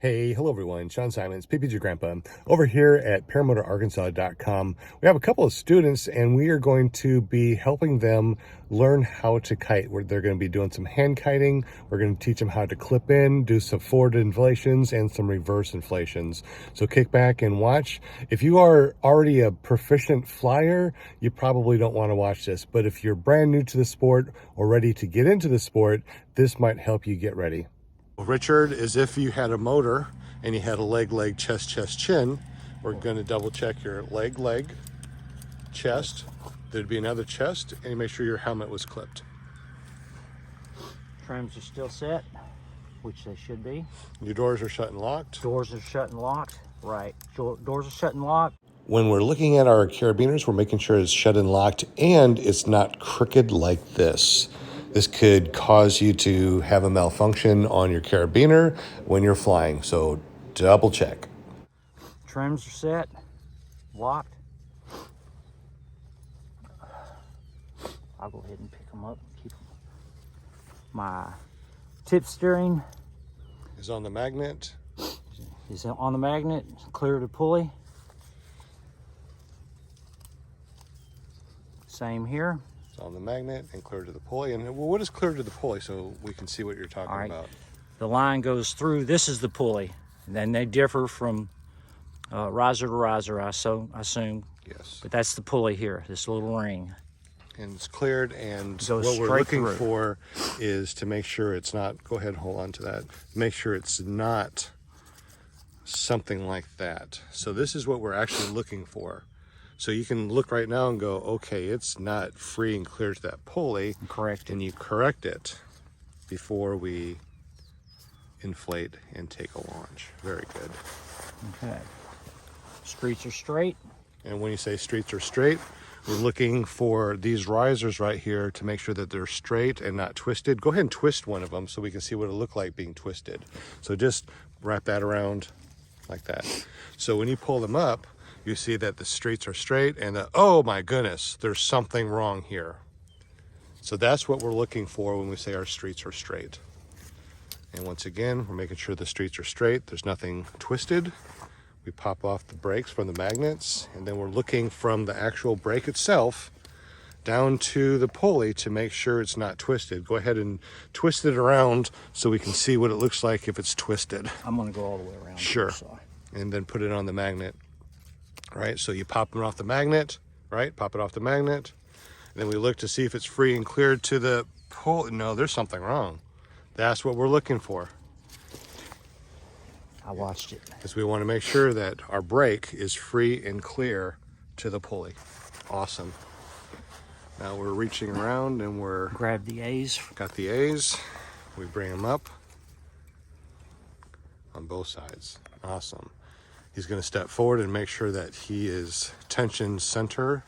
Hey, hello everyone, Sean Simons, PPG Grandpa, over here at ParamotorArkansas.com. We have a couple of students and we are going to be helping them learn how to kite. They're going to be doing some hand kiting. We're going to teach them how to clip in, do some forward inflations and some reverse inflations. So kick back and watch. If you are already a proficient flyer, you probably don't want to watch this. But if you're brand new to the sport or ready to get into the sport, this might help you get ready. Richard, as if you had a motor and you had a leg, chest, chin. We're going to double check your leg, chest. There'd be another chest, and you make sure your helmet was clipped. Trims are still set, which they should be. Your doors are shut and locked. Doors are shut and locked. Right. Doors are shut and locked. When we're looking at our carabiners, we're making sure it's shut and locked and it's not crooked like this. This could cause you to have a malfunction on your carabiner when you're flying, so double check. Trims are set, locked. I'll go ahead and pick them up. Keep them. My tip steering Is on the magnet. Is on the magnet. Clear the pulley. Same here. It's on the magnet and clear to the pulley. And what is clear to the pulley so we can see what you're talking about? The line goes through. This is the pulley. And then they differ from riser to riser, I assume. Yes. But that's the pulley here, this little ring. And it's cleared, and Goes what we're looking through. for is to make sure it's not, go ahead and hold on to that, make sure it's not something like that. So this is what we're actually looking for. So you can look right now and go, okay, it's not free and clear to that pulley. Correct. And you correct it before we inflate and take a launch. Very good. Okay. Streets are straight. And when you say streets are straight, we're looking for these risers right here to make sure that they're straight and not twisted. Go ahead and twist one of them so we can see what it looked like being twisted. So just wrap that around like that. So when you pull them up, you see that the streets are straight and oh my goodness, there's something wrong here. So that's what we're looking for when we say our streets are straight. And once again, we're making sure the streets are straight. There's nothing twisted. We pop off the brakes from the magnets, and then we're looking from the actual brake itself down to the pulley to make sure it's not twisted. Go ahead and twist it around so we can see what it looks like if it's twisted. I'm gonna go all the way around. Sure. Here, so. And then put it on the magnet. Right, so you pop it off the magnet, right? Pop it off the magnet. And then we look to see if it's free and cleared to the pulley. No, there's something wrong. That's what we're looking for. I watched it. Because we want to make sure that our brake is free and clear to the pulley. Awesome. Now we're reaching around and we're... Grab the A's. Got the A's. We bring them up on both sides. Awesome. He's going to step forward and make sure that he is tension center.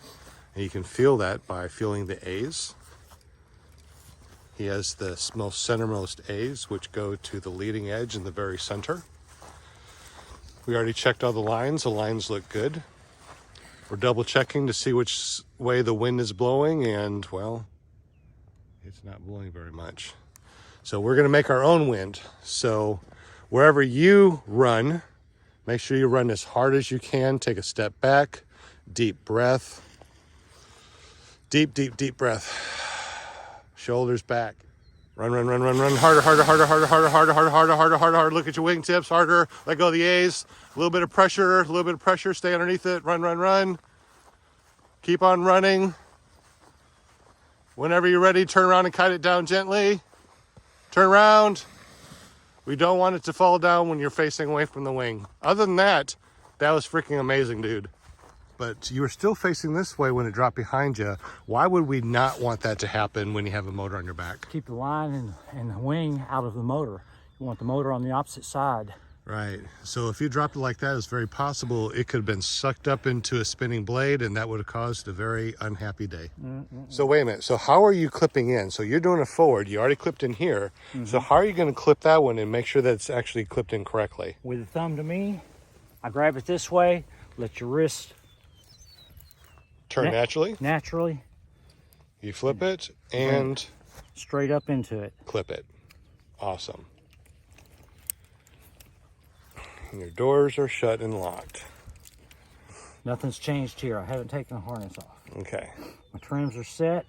And you can feel that by feeling the A's. He has the most centermost A's, which go to the leading edge in the very center. We already checked all the lines. The lines look good. We're double checking to see which way the wind is blowing, and well, it's not blowing very much. So we're going to make our own wind. So wherever you run, make sure you run as hard as you can. Take a step back, deep breath. Deep breath. Shoulders back. Run. Harder. Look at your wingtips, harder. Let go of the A's. A little bit of pressure. Stay underneath it. Run. Keep on running. Whenever you're ready, turn around and kite it down gently. Turn around. We don't want it to fall down when you're facing away from the wing. Other than that, that was freaking amazing, dude. But you were still facing this way when it dropped behind you. Why would we not want that to happen when you have a motor on your back? Keep the line and the wing out of the motor. You want the motor on the opposite side. Right. So if you dropped it like that, it's very possible it could have been sucked up into a spinning blade, and that would have caused a very unhappy day. So wait a minute. So how are you clipping in? So you're doing it forward. You already clipped in here. So how are you going to clip that one and make sure that it's actually clipped in correctly? With the thumb to me, I grab it this way, let your wrist turn naturally. You flip it and straight up into it. Clip it. Awesome. And your doors are shut and locked. Nothing's changed here. I haven't taken the harness off. Okay. My trims are set.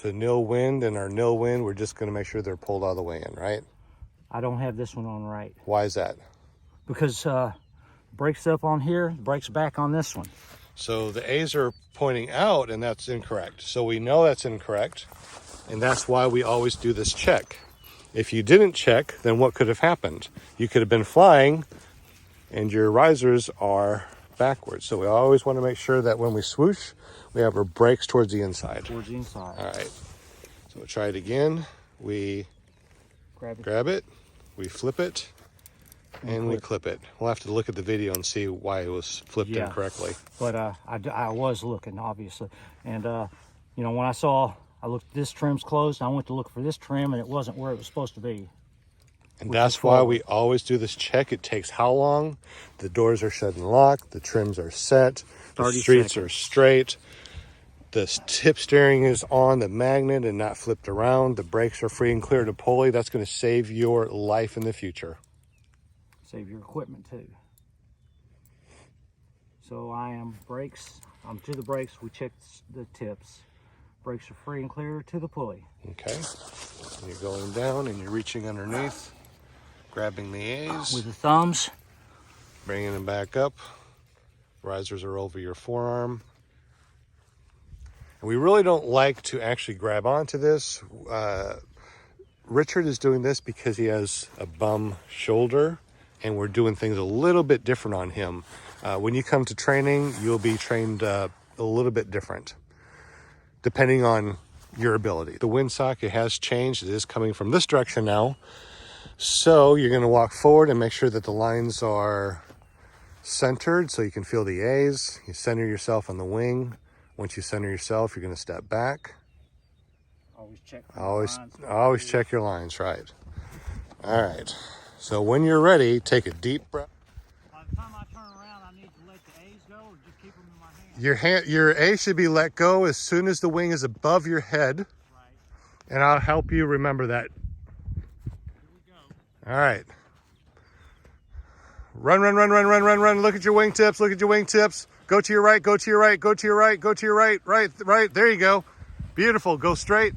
To nil wind, and our nil wind, we're just going to make sure they're pulled all the way in, right? I don't have this one on right. Why is that? Because brakes up on here, brakes back on this one. So the A's are pointing out, and that's incorrect. So we know that's incorrect, and that's why we always do this check. If you didn't check, then what could have happened? You could have been flying, and your risers are backwards. So we always want to make sure that when we swoosh, we have our brakes towards the inside. Towards the inside. All right. So we'll try it again. We grab it, we flip it, and we clip it. We'll have to look at the video and see why it was flipped incorrectly. But I was looking, obviously. And, you know, when I looked, this trim's closed. I went to look for this trim, and it wasn't where it was supposed to be. And that's why we always do this check. It takes how long? The doors are shut and locked. The trims are set. The streets are straight. The tip steering is on the magnet and not flipped around. The brakes are free and clear of the pulley. That's going to save your life in the future. Save your equipment too. So I'm to the brakes. We checked the tips. Brakes are free and clear to the pulley. Okay. And you're going down and you're reaching underneath, grabbing the A's. With the thumbs. Bringing them back up. Risers are over your forearm. And we really don't like to actually grab onto this. Richard is doing this because he has a bum shoulder, and we're doing things a little bit different on him. When you come to training, you'll be trained a little bit different, depending on your ability. The windsock, it has changed. It is coming from this direction now. So you're going to walk forward and make sure that the lines are centered so you can feel the A's. You center yourself on the wing. Once you center yourself, you're going to step back. Always check your lines, right. All right. So when you're ready, take a deep breath. By the time I turn around, I need to let the A's go or just keep them in my hand? Your A should be let go as soon as the wing is above your head. Right. And I'll help you remember that. Here we go. All right. Run, run, run, run, run, run, run. Look at your wingtips. Look at your wingtips. Go to your right, go to your right, go to your right, go to your right, right. There you go. Beautiful. Go straight.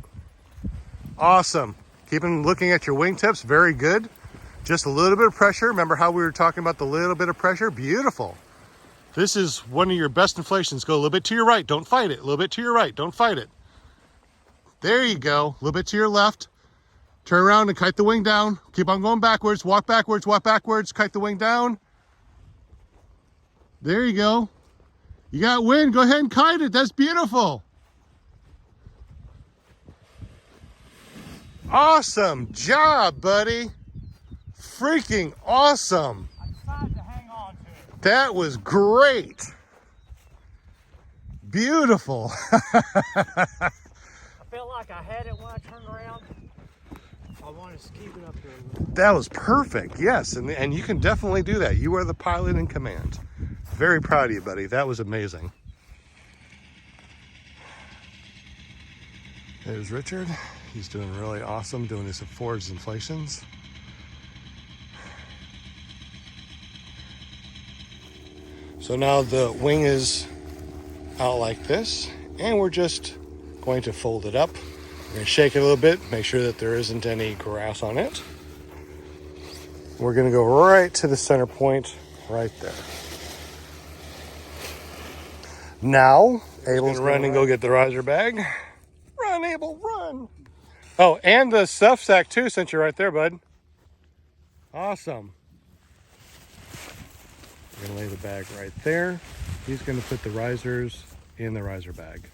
Awesome. Keep looking at your wingtips. Very good. Just a little bit of pressure. Remember how we were talking about the little bit of pressure? Beautiful. This is one of your best inflations. Go a little bit to your right. Don't fight it. A little bit to your right. Don't fight it. There you go. A little bit to your left. Turn around and kite the wing down. Keep on going backwards. Walk backwards. Walk backwards. Kite the wing down. There you go. You got wind. Go ahead and kite it. That's beautiful. Awesome job, buddy. Freaking awesome. I decided to hang on to it. That was great. Beautiful. I felt like I had it when I turned around. I wanted to keep it up there a little. That was perfect. Yes, and you can definitely do that. You are the pilot in command. Very proud of you, buddy. That was amazing. There's Richard. He's doing really awesome, doing his forwards inflations. So now the wing is out like this, and we're just going to fold it up. We're going to shake it a little bit, make sure that there isn't any grass on it. We're going to go right to the center point right there. Now, Abel's run and go get the riser bag. Run, Abel, run. Oh, and the stuff sack too, since you're right there, bud. Awesome. We're gonna lay the bag right there. He's gonna put the risers in the riser bag.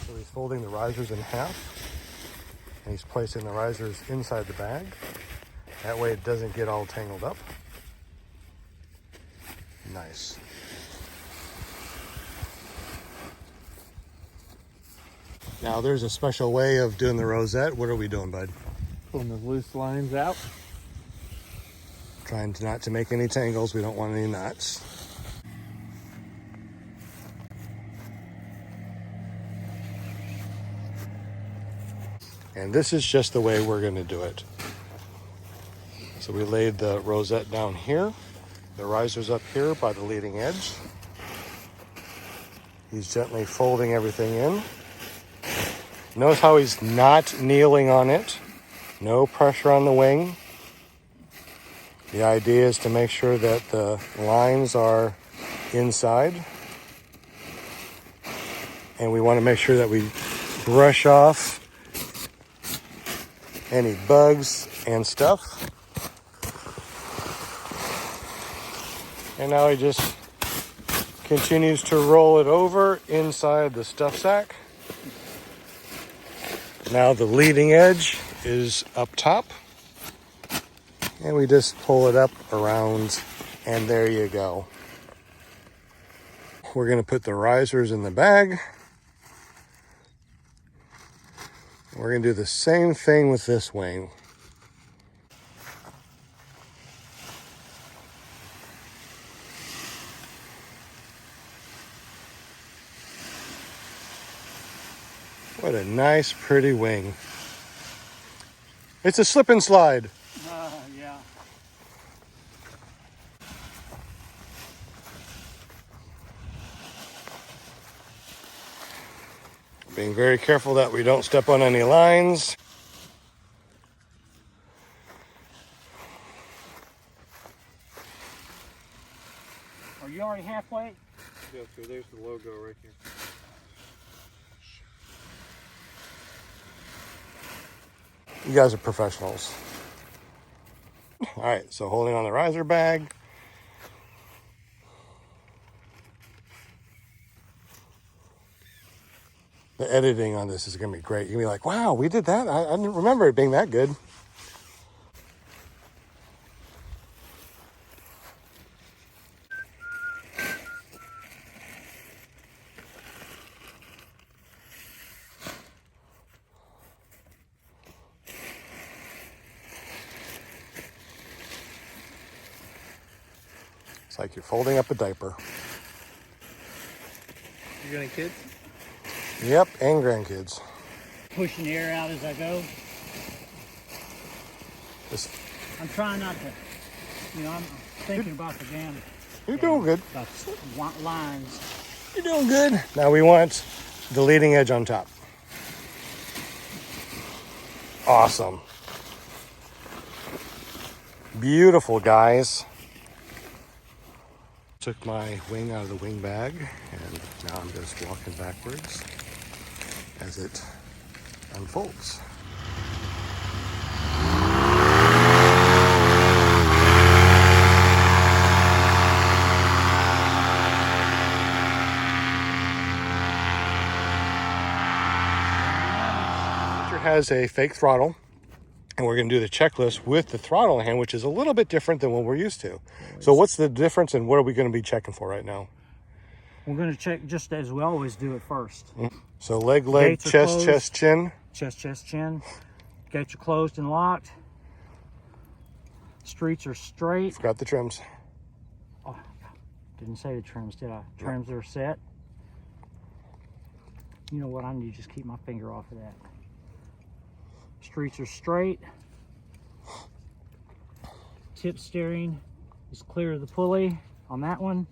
So he's folding the risers in half, and he's placing the risers inside the bag. That way it doesn't get all tangled up. Nice. Now there's a special way of doing the rosette. What are we doing, bud? Pulling the loose lines out. Trying not to make any tangles. We don't want any knots. And this is just the way we're going to do it. So we laid the rosette down here, The riser's up here by the leading edge. He's gently folding everything in. Notice how he's not kneeling on it. No pressure on the wing. The idea is to make sure that the lines are inside. And we want to make sure that we brush off any bugs and stuff. And now he just continues to roll it over inside the stuff sack. Now the leading edge is up top. And we just pull it up around, and there you go. We're going to put the risers in the bag. We're going to do the same thing with this wing. What a nice, pretty wing. It's a slip and slide. Yeah. Being very careful that we don't step on any lines. Are you already halfway? Yeah, so there's the logo right here. You guys are professionals. All right, so holding on the riser bag. The editing on this is going to be great. You're going to be like, wow, we did that? I didn't remember it being that good. It's like you're folding up a diaper. You got any kids? Yep, and grandkids. Pushing the air out as I go. Just, I'm trying not to, I'm thinking about the damn. you're doing good. About lines. You're doing good. Now we want the leading edge on top. Awesome. Beautiful, guys. Took my wing out of the wing bag, and now I'm just walking backwards as it unfolds. Has a fake throttle, and we're going to do the checklist with the throttle in hand, which is a little bit different than what we're used to. So what's the difference, and what are we going to be checking for right now? We're going to check just as we always do it first. So leg, Gates are chest, closed. chest, chin. Chest, chin. Gates are closed and locked. Streets are straight. Forgot the trims. Oh, didn't say the trims, did I? Trims are set. You know what? I need to just keep my finger off of that. Streets are straight. Tip steering is clear of the pulley on that one.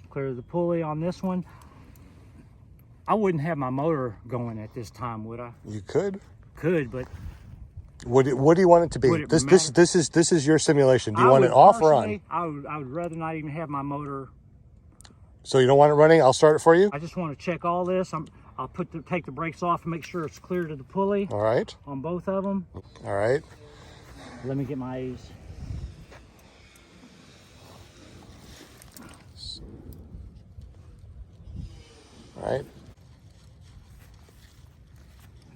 Clear of the pulley on this one. I wouldn't have my motor going at this time, would I? You could. Could, but What do you want it to be? Would it This matter? this is your simulation. Do you I want would it off or personally- on? I would rather not even have my motor. So you don't want it running? I'll start it for you. I just want to check all this. I'll take the brakes off and make sure it's clear to the pulley All right. on both of them. All right. Let me get my A's. All right.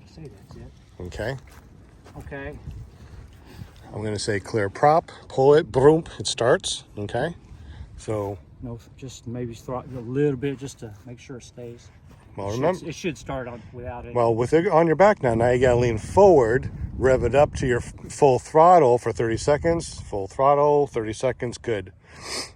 I say that's it. Okay. Okay. I'm going to say clear prop, pull it, boom, it starts. Okay. So, No, just maybe throttle a little bit just to make sure it stays. well, remember, It should start on without it. well, with it on your back now you got to lean forward, rev it up to your full throttle for 30 seconds, full throttle, 30 seconds, good.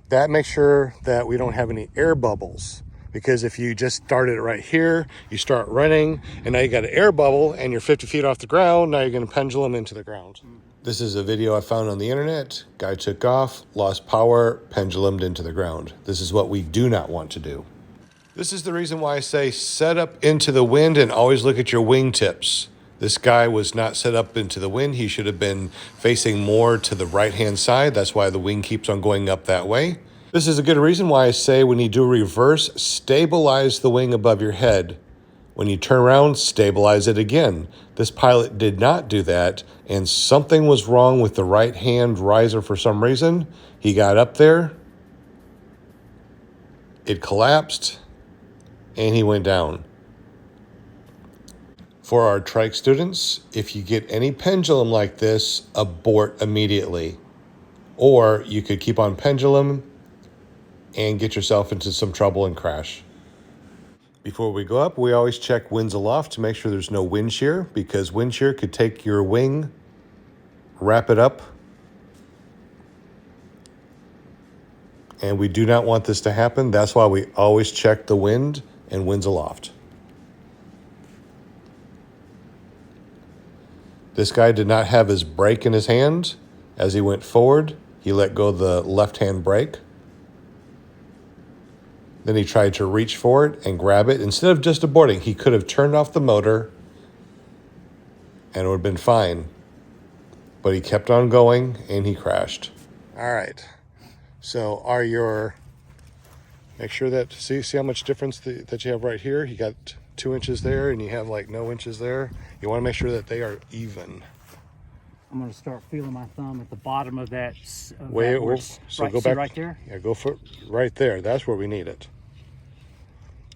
That makes sure that we don't have any air bubbles, because if you just started it right here, you start running, and now you got an air bubble, and you're 50 feet off the ground, now you're going to pendulum into the ground. Mm-hmm. This is a video I found on the internet. Guy took off, lost power, pendulumed into the ground. This is what we do not want to do. This is the reason why I say set up into the wind and always look at your wingtips. This guy was not set up into the wind. He should have been facing more to the right-hand side. That's why the wing keeps on going up that way. This is a good reason why I say when you do reverse, stabilize the wing above your head. When you turn around, stabilize it again. This pilot did not do that, and something was wrong with the right-hand riser for some reason. He got up there, it collapsed, and he went down. For our trike students, if you get any pendulum like this, abort immediately. Or you could keep on pendulum and get yourself into some trouble and crash. Before we go up, we always check winds aloft to make sure there's no wind shear, because wind shear could take your wing, wrap it up, and we do not want this to happen. That's why we always check the wind and winds aloft. This guy did not have his brake in his hand. As he went forward, he let go of the left-hand brake. Then he tried to reach for it and grab it. Instead of just aborting, he could have turned off the motor and it would have been fine. But he kept on going and he crashed. All right. So make sure that, see how much difference that you have right here? You got 2 inches there and you have like no inches there. You want to make sure that they are even. I'm going to start feeling my thumb at the bottom of that. So right, go back right there. Yeah, go for right there. That's where we need it.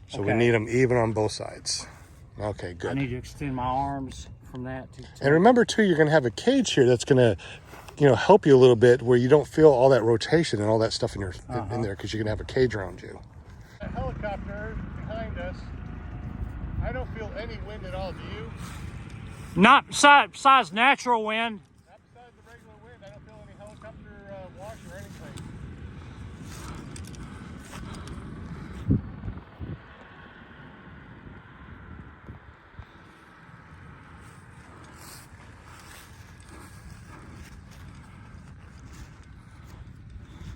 So okay. We need them even on both sides. Okay, good. I need to extend my arms from that to and remember too, you're going to have a cage here that's going to, help you a little bit where you don't feel all that rotation and all that stuff in there, because you're going to have a cage around you. The helicopter behind us, I don't feel any wind at all. Do you? Not besides natural wind. Not besides the regular wind. I don't feel any helicopter wash or anything.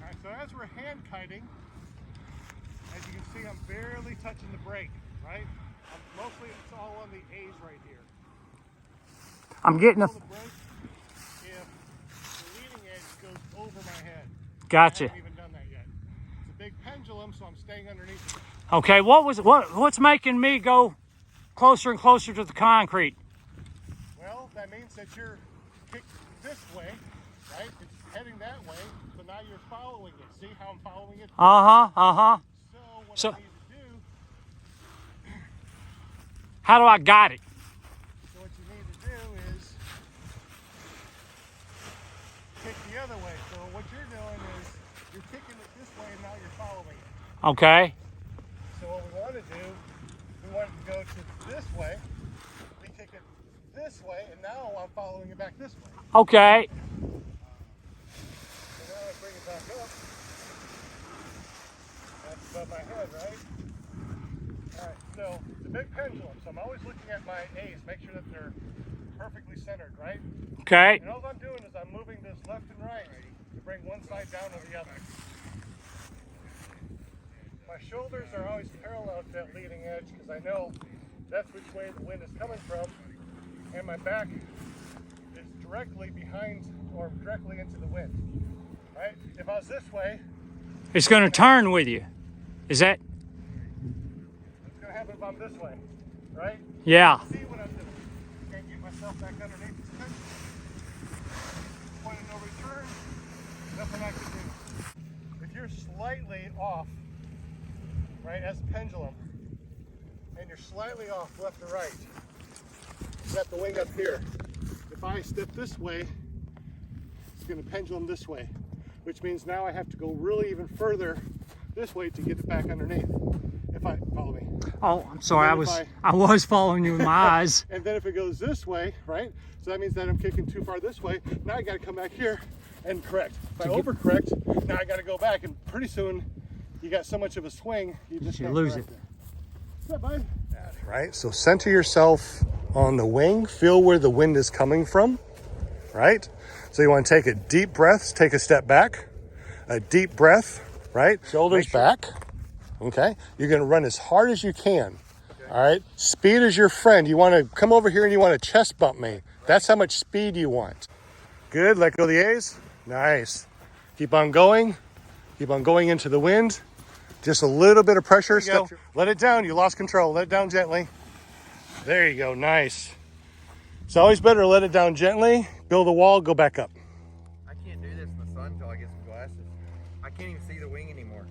All right, so as we're hand kiting, as you can see, I'm barely touching the brake, right? Mostly it's all on the A's right here. I'm getting a. The brake if the leading edge goes over my head. Gotcha. I haven't even done that yet. It's a big pendulum, so I'm staying underneath it. Okay, what's making me go closer and closer to the concrete? Well, that means that you're kicked this way, right? It's heading that way, so now you're following it. See how I'm following it? So what I need to do, how do I guide it? so what you need to do is kick the other way. So what you're doing is you're kicking it this way and now you're following it. Okay. So what we want to do, we want to go to this way. We kick it this way, and now I'm following it back this way. Okay. So now I bring it back up. That's above my head, right? All right, so it's a big pendulum, so I'm always looking at my A's, make sure that they're perfectly centered, right? Okay. And all I'm doing is I'm moving this left and right to bring one side down to the other. My shoulders are always parallel to that leading edge because I know that's which way the wind is coming from, and my back is directly behind or directly into the wind, right? If I was this way, It's going to turn with you. Is that? what's going to happen if I'm this way, right? Yeah. See what I'm doing. Can't get myself back underneath this pendulum. Point of no return, nothing I can do. If you're slightly off, right, as a pendulum, and you're slightly off left or right, you got the wing up here. If I step this way, it's going to pendulum this way, which means now I have to go really even further this way to get it back underneath. If I follow me. Oh, I'm sorry. I was following you with my eyes. And then if it goes this way, right? So that means that I'm kicking too far this way. Now I got to come back here and correct. If I overcorrect, now I got to go back, and pretty soon you got so much of a swing, you just lose it. What's up, bud? Right. So center yourself on the wing. Feel where the wind is coming from. Right. So you want to take a deep breath, take a step back, a deep breath, right? Shoulders back. Okay. You're going to run as hard as you can. Okay. All right. Speed is your friend. You want to come over here and you want to chest bump me. That's how much speed you want. Good. Let go of the A's. Nice. Keep on going. Keep on going into the wind. Just a little bit of pressure. Let it down. You lost control. Let it down gently. There you go. Nice. It's always better to let it down gently, build a wall, go back up. I can't do this in the sun until I get some glasses. I can't even see the wing anymore.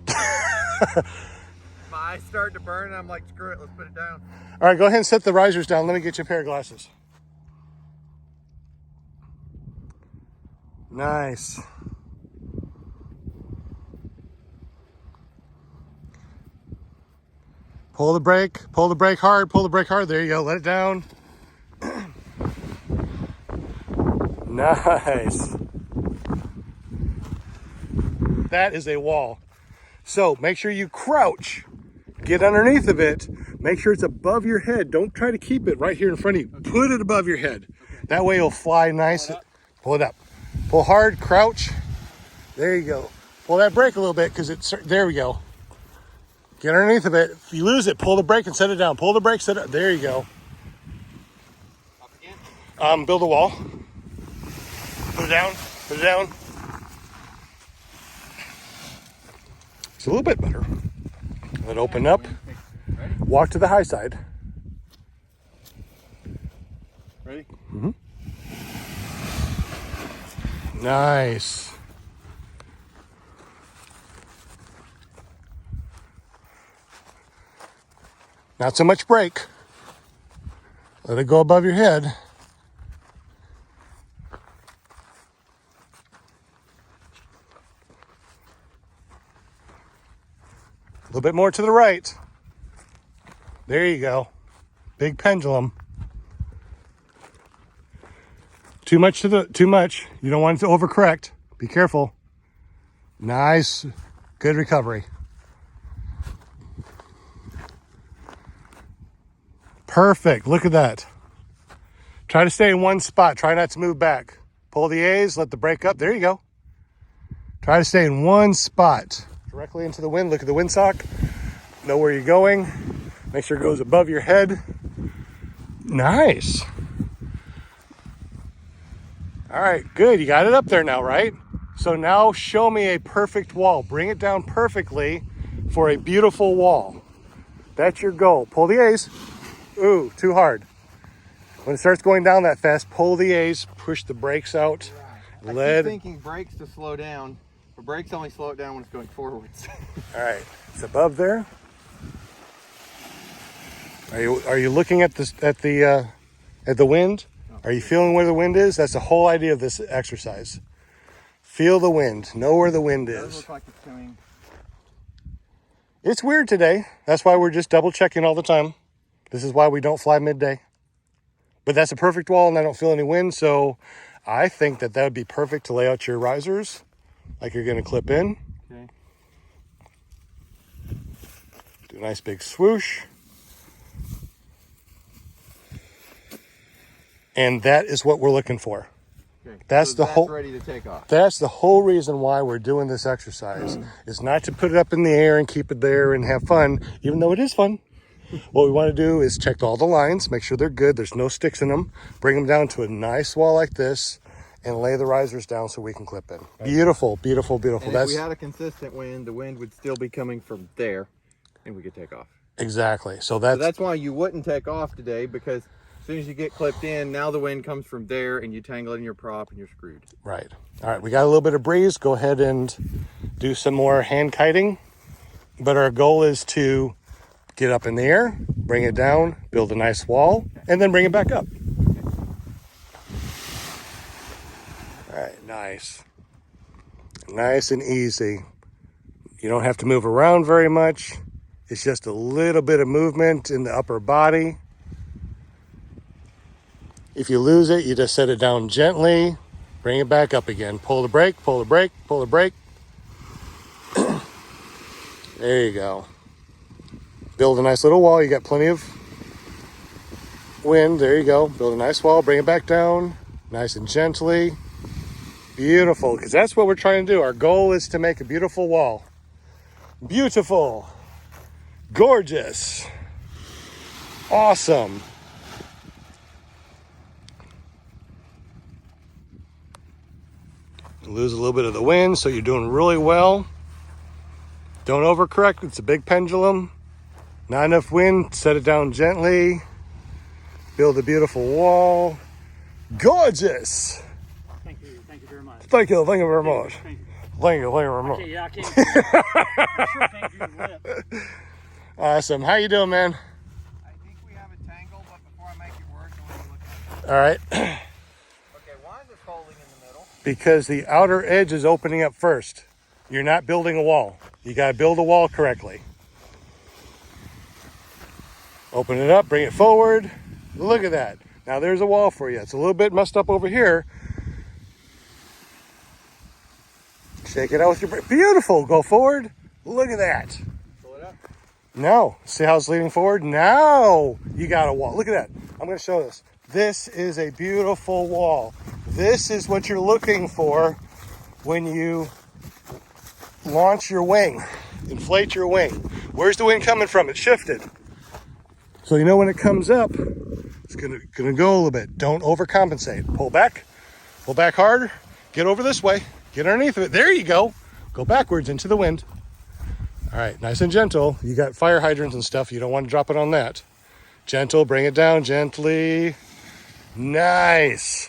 My eyes start to burn and I'm like, screw it, let's put it down. All right, go ahead and set the risers down. Let me get you a pair of glasses. Nice. Pull the brake hard, pull the brake hard. There you go, let it down. Nice. That is a wall. So make sure you crouch, get underneath of it, make sure it's above your head. Don't try to keep it right here in front of you. Okay. Put it above your head. Okay. That way it'll fly nice. Pull it up. Pull hard, crouch. There you go. Pull that brake a little bit because it's, there we go. Get underneath of it. If you lose it, pull the brake and set it down. Pull the brake, set it, there you go. Up again? Build a wall. Put it down, put it down. It's a little bit better. Let it open up. Walk to the high side. Ready? Mm-hmm. Nice. Not so much brake. Let it go above your head. A little bit more to the right. There you go. Big pendulum. Too much. You don't want it to overcorrect. Be careful. Nice. Good recovery. Perfect. Look at that. Try to stay in one spot. Try not to move back. Pull the A's, let the brake up. There you go. Try to stay in one spot. Directly into the wind. Look at the windsock. Know where you're going. Make sure it goes above your head. Nice. All right, good. You got it up there now, right? So now show me a perfect wall. Bring it down perfectly for a beautiful wall. That's your goal. Pull the A's. Ooh, too hard. When it starts going down that fast, pull the A's, push the brakes out. Right. I keep thinking brakes to slow down, but brakes only slow it down when it's going forwards. All right, it's above there. Are you looking at the wind? Are you feeling where the wind is? That's the whole idea of this exercise. Feel the wind. Know where the wind is. It does look like it's coming. It's weird today. That's why we're just double checking all the time. This is why we don't fly midday. But that's a perfect wall and I don't feel any wind. So I think that would be perfect to lay out your risers like you're going to clip in. Okay. Do a nice big swoosh. And that is what we're looking for. Okay. That's ready to take off. That's the whole reason why we're doing this exercise is not to put it up in the air and keep it there and have fun, even though it is fun. What we want to do is check all the lines, make sure they're good. There's no sticks in them. Bring them down to a nice wall like this and lay the risers down so we can clip in. Beautiful, beautiful, beautiful. And if we had a consistent wind, the wind would still be coming from there and we could take off. Exactly. So that's why you wouldn't take off today, because as soon as you get clipped in, now the wind comes from there and you tangle it in your prop and you're screwed. Right. All right, we got a little bit of breeze. Go ahead and do some more hand kiting. But our goal is to get up in the air, bring it down, build a nice wall, and then bring it back up. All right, nice. Nice and easy. You don't have to move around very much. It's just a little bit of movement in the upper body. If you lose it, you just set it down gently, bring it back up again. Pull the brake, pull the brake, pull the brake. There you go. Build a nice little wall. You got plenty of wind. There you go. Build a nice wall, bring it back down, nice and gently. Beautiful, because that's what we're trying to do. Our goal is to make a beautiful wall. Beautiful. Gorgeous. Awesome. Lose a little bit of the wind, so you're doing really well. Don't overcorrect. It's a big pendulum. Not enough wind. Set it down gently. Build a beautiful wall. Gorgeous. Thank you very much. Thank you very much. Thank you. Thank you very much. Okay, yeah, I can't. I sure can't do the lip. Awesome. How you doing, man? I think we have a tangle, but before I make it work, I want to look at it. All right. Okay, why is it folding in the middle? Because the outer edge is opening up first. You're not building a wall. You got to build a wall correctly. Open it up, bring it forward. Look at that. Now there's a wall for you. It's a little bit messed up over here. Shake it out with your... Beautiful. Go forward. Look at that. Pull it up. No. See how it's leaning forward? Now you got a wall. Look at that. I'm going to show this. This is a beautiful wall. This is what you're looking for when you launch your wing, inflate your wing. Where's the wind coming from? It's shifted. So you know when it comes up, it's gonna go a little bit. Don't overcompensate. Pull back hard. Get over this way. Get underneath of it. There you go. Go backwards into the wind. All right, nice and gentle. You got fire hydrants and stuff. You don't want to drop it on that. Gentle, bring it down gently. Nice.